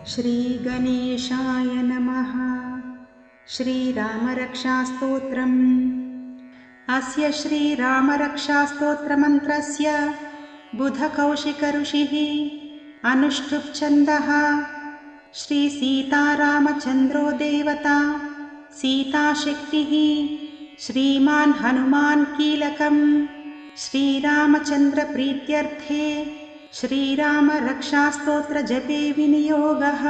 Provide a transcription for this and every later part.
श्रीगणेशाय नमः। श्रीरामरक्षास्तोत्रम्। अस्य श्रीरामरक्षास्तोत्रमन्त्रस्य बुधकौशिकऋषिः अनुष्ठुप् छन्दः। श्रीसीतारामचन्द्रो देवता सीताशक्तिः श्रीमान् हनुमान् कीलकम्। श्रीरामचन्द्रप्रीत्यर्थे श्रीरामरक्षास्तोत्रजपे विनियोगः।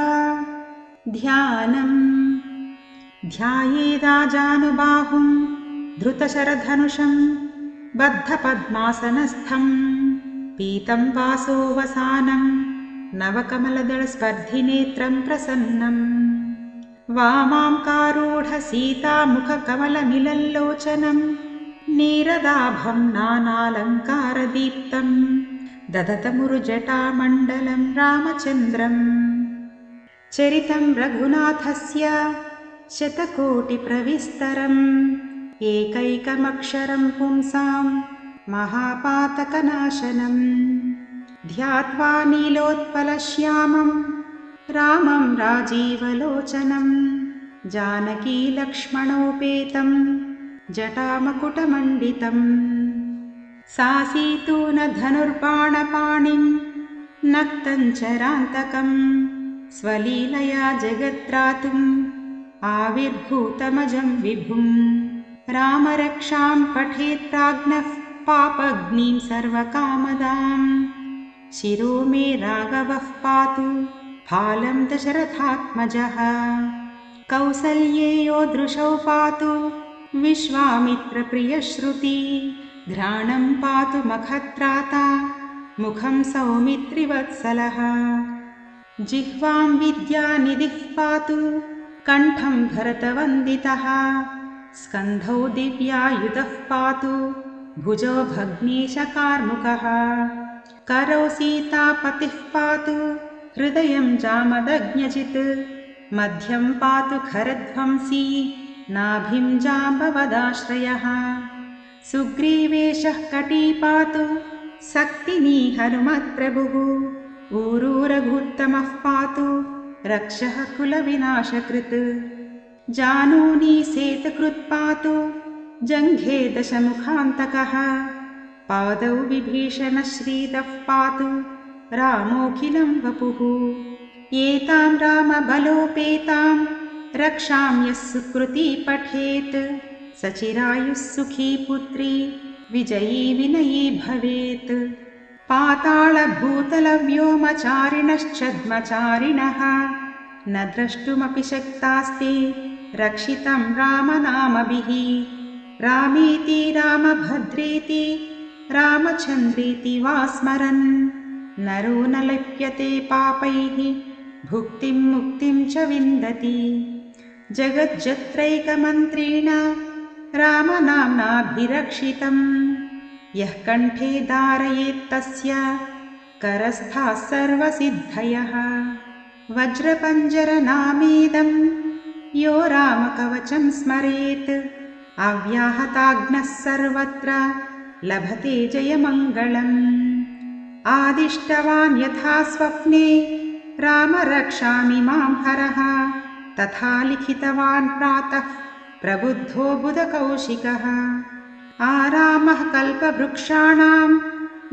ध्यानम्। ध्यायेदाजानुबाहुं धृतशरधनुषं बद्धपद्मासनस्थं पीतं वासोवसानं नवकमलदलस्पर्धिनेत्रं प्रसन्नं वामां कारूढसीतामुखकमलमिलल्लोचनं नीरदाभं नानालङ्कारदीप्तं ददतमुरुजटामण्डलं रामचन्द्रम्। चरितं रघुनाथस्य शतकोटिप्रविस्तरम् एकैकमक्षरं पुंसां महापातकनाशनम्। ध्यात्वा नीलोत्पलश्यामं रामं राजीवलोचनं जानकीलक्ष्मणोपेतं जटामकुटमण्डितम्। सासीतूनधनुर्बाणपाणिं नक्तञ्चरान्तकम् स्वलीलया जगत्त्रातुम् आविर्भूतमजं विभुं। रामरक्षां पठेत् प्राज्ञः पापग्निं सर्वकामदां शिरो मे राघवः पातु फालं दशरथात्मजः। कौसल्येयो दृशौ पातु विश्वामित्रप्रियश्रुति घ्राणं पातु मखत्राता मुखं सौमित्रिवत्सलः। जिह्वां विद्यानिधिः पातु कण्ठं भरतवन्दितः स्कन्धौ दिव्यायुधः पातु भुजौ भग्नेशकार्मुकः। करौ सीतापतिः पातु हृदयं जामदग्न्यजित् मध्यं पातु खरध्वंसी नाभिं जाम्बवदाश्रयः। सुग्रीवेशः कटी पातु सक्तिनी हनुमत्प्रभुः ऊरू रघुत्तमः पातु रक्षः कुलविनाशकृत्। जानूनी सेतकृत् पातु जङ्घे दशमुखान्तकः पादौ विभीषणश्रीदः पातु रामोऽखिलं वपुः। एतां रामबलोपेतां रक्षां यः सुकृती पठेत् सचिरायुः सुखी पुत्री विजयी विनयी भवेत्। पातालभूतलव्योमचारिणश्छद्मचारिणः न द्रष्टुमपि शक्तास्ते रक्षितं रामनामभिः। रामेति रामभद्रेति रामचन्द्रेति वा स्मरन् नरो न लिप्यते पापैः भुक्तिं मुक्तिं च विन्दति। जगज्जत्रैकमन्त्रेण रामनाम्नाभिरक्षितं यः कण्ठे धारयेत् तस्य करस्थाः सर्वसिद्धयः। वज्रपञ्जरनामेदं यो रामकवचं स्मरेत् अव्याहताग्नः सर्वत्र लभते जयमङ्गलम्। आदिष्टवान् यथा स्वप्ने राम रक्षामि मां हरः तथा लिखितवान् प्रातः प्रबुद्धो बुधकौशिकः। आरामः कल्पवृक्षाणां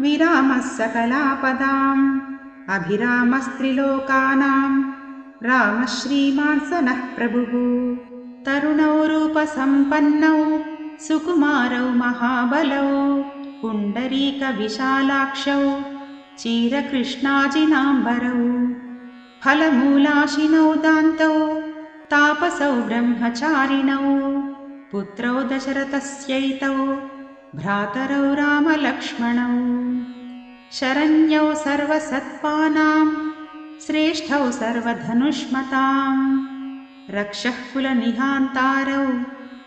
विरामः सकलापदाम् अभिरामस्त्रिलोकानां रामः श्रीमान् स नः प्रभुः। तरुणौ रूपसम्पन्नौ सुकुमारौ महाबलौ पुण्डरीकविशालाक्षौ चीरकृष्णाजिनाम्बरौ फलमूलाशिनौ दान्तौ तापसौ ब्रह्मचारिणौ पुत्रौ दशरथस्यैतौ भ्रातरौ रामलक्ष्मणौ। शरण्यौ सर्वसत्त्वानां श्रेष्ठौ सर्वधनुष्मतां रक्षः कुलनिहान्तारौ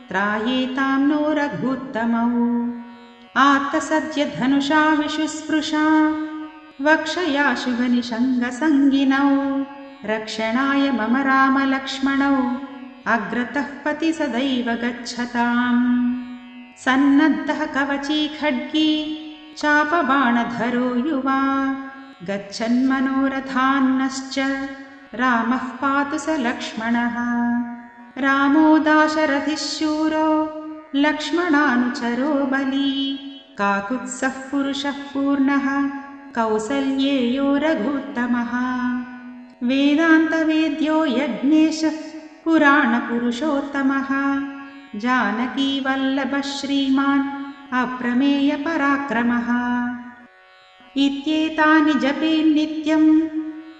त्रायेतां नो रघुत्तमौ। आत्तसद्यधनुषा विशुस्पृशा वक्षया शुभनिषङ्गसङ्गिनौ रक्षणाय मम रामलक्ष्मणौ अग्रतः पति सदैव गच्छताम्। सन्नद्धः कवची खड्गी चापबाणधरो युवा गच्छन्मनोरथान्नश्च रामः पातु स लक्ष्मणः। रामो दाशरथिः शूरो लक्ष्मणानुचरो बली, काकुत्स्थः पुरुषः पूर्णः कौसल्येयो रघूत्तमः। वेदान्तवेद्यो यज्ञेशः पुराणपुरुषोत्तमः, जानकीवल्लभः श्रीमान् अप्रमेयपराक्रमः। इत्येतानि जपेन्नित्यं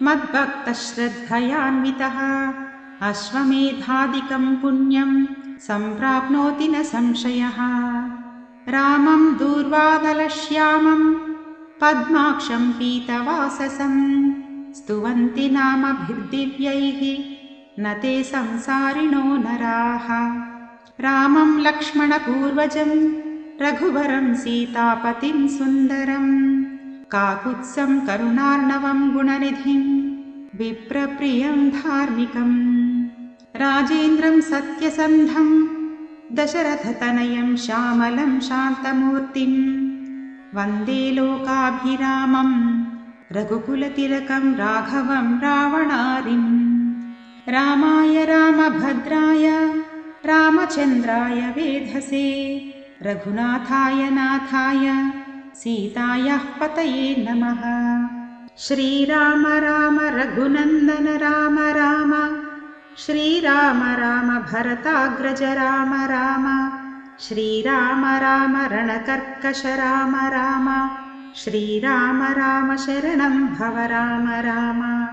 मद्भक्तः श्रद्धयान्वितः, अश्वमेधादिकं पुण्यं सम्प्राप्नोति न संशयः। रामं दूर्वादलश्यामं पद्माक्षं पीतवाससं, स्तुवन्ति नामभिर्दिव्यैः न ते संसारिणो नराः। रामं लक्ष्मणपूर्वजं रघुवरं सीतापतिं सुन्दरं, काकुत्स्थं करुणार्णवं गुणनिधिं विप्रप्रियं धार्मिकम्। राजेन्द्रं सत्यसन्धं दशरथतनयं श्यामलं शान्तमूर्तिं, वन्दे लोकाभिरामं रघुकुलतिलकं राघवं रावणारिम्। रामाय रामभद्राय रामचन्द्राय वेधसे, रघुनाथाय नाथाय सीतायाः पतये नमः। श्रीराम राम रघुनन्दन राम राम, श्रीराम राम भरताग्रज राम राम, श्रीराम राम रणकर्कश राम राम, श्रीराम राम शरणं भव राम राम।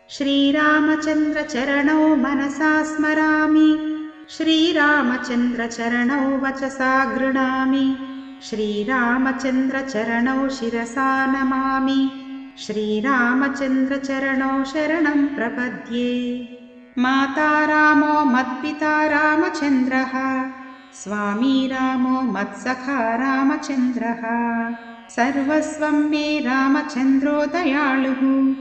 श्रीरामचन्द्रचरणौ मनसा स्मरामि, श्रीरामचन्द्रचरणौ वचसा गृह्णामि, श्रीरामचन्द्रचरणौ शिरसा नमामि, श्रीरामचन्द्रचरणौ शरणं प्रपद्ये। माता रामो मत्पिता रामचन्द्रः, स्वामी रामो मत्सखा रामचन्द्रः, सर्वस्वं मे रामचन्द्रो दयालुः,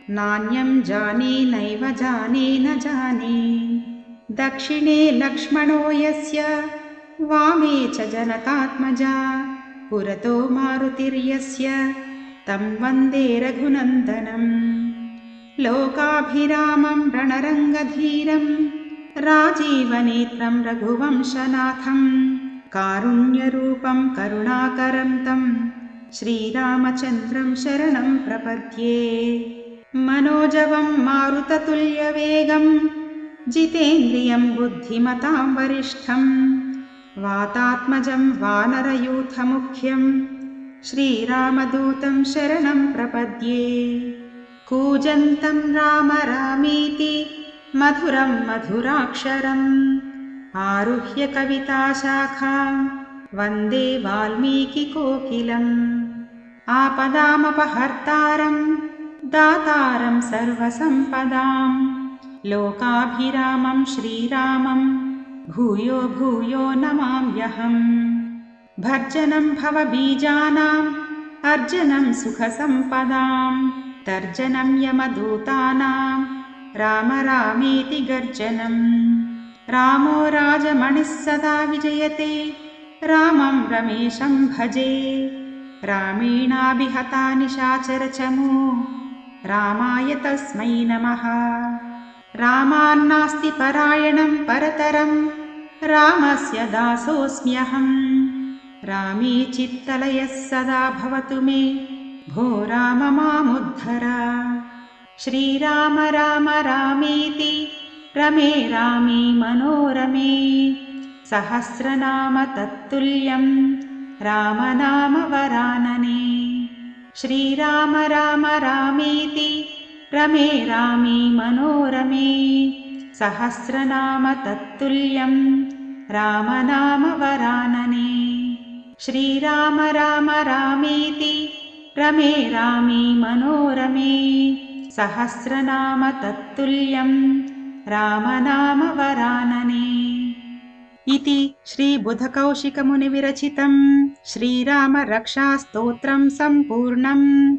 नान्यं जाने नैव जाने न जाने। दक्षिणे लक्ष्मणो यस्य, वामे च जनकात्मजा, पुरतो मारुतिर्यस्य तं वन्दे रघुनन्दनम्। लोकाभिरामं रणरङ्गधीरं राजीवनेत्रं रघुवंशनाथं, कारुण्यरूपं करुणाकरं तं श्रीरामचन्द्रं शरणं प्रपद्ये। मनोजवं मारुततुल्यवेगं जितेन्द्रियं बुद्धिमतां वरिष्ठं, वातात्मजं वानरयूथमुख्यं श्रीरामदूतं शरणं प्रपद्ये। कूजन्तं राम रामेति मधुरं मधुराक्षरम्, आरुह्य कविताशाखां वन्दे वाल्मीकिकोकिलम्। आपदामपहर्तारं दातारं सर्वसम्पदां, लोकाभिरामं श्रीरामं भूयो भूयो नमाम्यहम्। भर्जनं भवबीजानाम् अर्जनं सुखसम्पदां, तर्जनं यमदूतानां राम रामेति गर्जनम्। रामो राजमणिः सदा विजयते, रामं रमेशं भजे, रामेणाभिहता निशाचरचमू रामाय तस्मै नमः। रामान्नास्ति परायणं परतरं, रामस्य दासोऽस्म्यहम्। रामे चित्तलयः सदा भवतु मे, भो राम मामुद्धर। श्रीराम राम रामेति रमे रामे मनोरमे, सहस्रनाम तत्तुल्यं रामनाम वरानने। श्रीराम राम रामेति रमे रामे मनोरमे, सहस्रनाम तत्तुल्यं रामनाम वरानने। श्रीराम राम रामेति रमे रामे मनोरमे, सहस्रनाम तत्तुल्यं रामनाम वरानने। इति श्रीबुधकौशिकमुनिविरचितं श्रीरामरक्षास्तोत्रं सम्पूर्णम्।